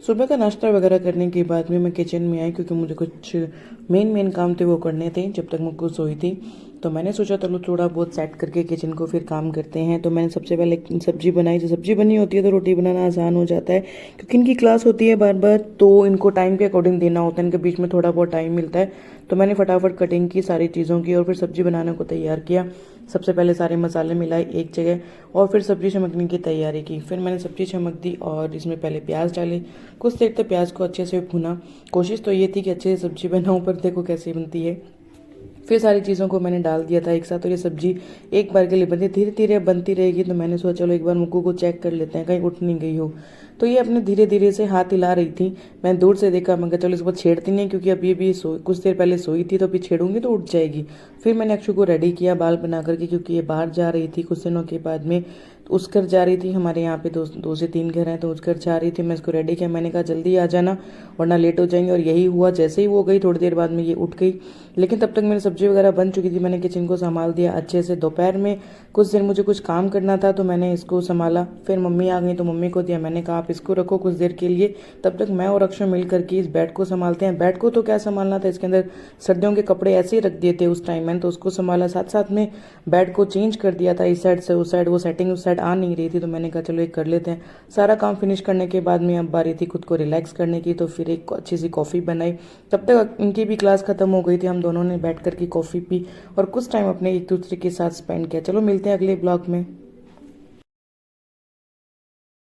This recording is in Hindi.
सुबह का नाश्ता वगैरह करने के बाद में मैं किचन में आई, क्योंकि मुझे कुछ मेन काम थे वो करने थे जब तक मैं कुछ सोई थी। तो मैंने सोचा चलो थोड़ा बहुत सेट करके किचन को फिर काम करते हैं। तो मैंने सबसे पहले सब्जी बनाई। जो सब्जी बनी होती है तो रोटी बनाना आसान हो जाता है, क्योंकि इनकी क्लास होती है बार बार, तो इनको टाइम के अकॉर्डिंग देना होता है। इनके बीच में थोड़ा बहुत टाइम मिलता है। तो मैंने फटाफट कटिंग की सारी चीज़ों की और फिर सब्जी बनाने को तैयार किया। सबसे पहले सारे मसाले मिलाए एक जगह और फिर सब्जी चमकने की तैयारी की। फिर मैंने सब्जी चमक दी और इसमें पहले प्याज डाले। कुछ देर तक प्याज को अच्छे से भुना। कोशिश तो ये थी कि अच्छे से सब्जी बनाऊं, पर देखो कैसी बनती है। फिर सारी चीज़ों को मैंने डाल दिया था एक साथ। और ये सब्जी एक बार के लिए बनती, धीरे धीरे बनती रहेगी। तो मैंने सोचा चलो एक बार मुक्कू को चेक कर लेते हैं, कहीं उठ नहीं गई हो। तो ये अपने धीरे धीरे से हाथ हिला रही थी। मैं दूर से देखा, मैं कहा चलो इसको छेड़ती नहीं, क्योंकि अभी अभी कुछ देर पहले सोई थी, तो अभी छेड़ूंगी तो उठ जाएगी। फिर मैंने अक्षु को रेडी किया बाल बना करके, क्योंकि ये बाहर जा रही थी कुछ दिनों के बाद में। तो उस घर जा रही थी, हमारे यहाँ पे दो से तीन घर हैं, तो उस घर जा रही थी। मैं इसको रेडी किया, मैंने कहा जल्दी आ जाना वरना लेट हो जाएंगे। और यही हुआ, जैसे ही वो गई थोड़ी देर बाद में ये उठ गई। लेकिन तब तक मेरी सब्जी वगैरह बन चुकी थी। मैंने किचन को संभाल दिया अच्छे से। दोपहर में कुछ देर मुझे कुछ काम करना था, तो मैंने इसको संभाला। फिर मम्मी आ गई तो मम्मी को दिया। मैंने कहा आप इसको रखो कुछ देर के लिए, तब तक मैं और अक्षय मिल करके इस बेड को संभालते हैं। बेड को तो क्या संभालना था, इसके अंदर सर्दियों के कपड़े ऐसे ही रख दिए थे उस टाइम। मैंने तो उसको संभाला, साथ साथ में बेड को चेंज कर दिया था इस साइड से उस साइड। वो सेटिंग उस साइड आ नहीं रही थी, तो मैंने कहा चलो एक कर लेते हैं। सारा काम फिनिश करने के बाद में अब बारी थी खुद को रिलैक्स करने की, तो फिर एक अच्छी सी कॉफ़ी बनाई। तब तक इनकी भी क्लास खत्म हो गई थी। हम दोनों ने बैठ करके कॉफ़ी पी और कुछ टाइम अपने एक दूसरे के साथ स्पेंड किया। चलो मिलते हैं अगले ब्लॉग में।